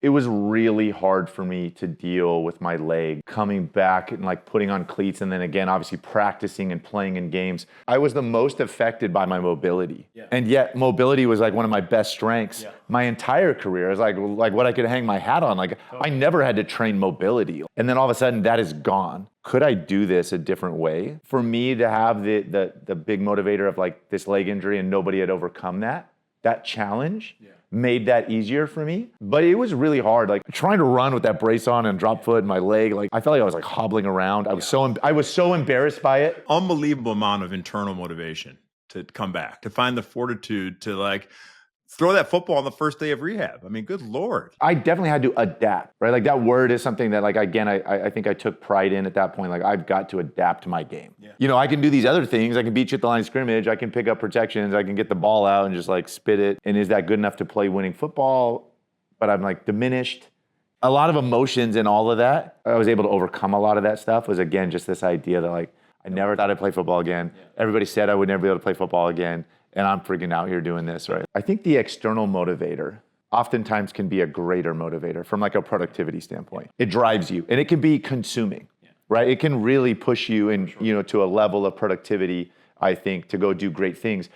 It was really hard for me to deal with my leg coming back and like putting on cleats and then again, obviously practicing and playing in games. I was the most affected by my mobility. Yeah. And yet mobility was like one of my best strengths my entire career. It was like what I could hang my hat on. Like I never had to train mobility. And then all of a sudden that is gone. Could I do this a different way? For me to have the big motivator of like this leg injury and nobody had overcome that challenge made that easier for me. But it was really hard. Like trying to run with that brace on and drop foot and my leg, like I felt like I was like hobbling around. I was so embarrassed by it. Unbelievable amount of internal motivation to come back, to find the fortitude to like throw that football on the first day of rehab. I mean, good Lord. I definitely had to adapt, right? Like that word is something that like, again, I think I took pride in at that point. Like I've got to adapt my game. Yeah. You know, I can do these other things. I can beat you at the line of scrimmage. I can pick up protections. I can get the ball out and just like spit it. And is that good enough to play winning football? But I'm like diminished. A lot of emotions and all of that. I was able to overcome a lot of that stuff was again, just this idea that like, I never thought I'd play football again. Yeah. Everybody said I would never be able to play football again. And I'm freaking out here doing this, right? I think the external motivator oftentimes can be a greater motivator from like a productivity standpoint. It drives you and it can be consuming, right? It can really push you in, you know, to a level of productivity, I think, to go do great things.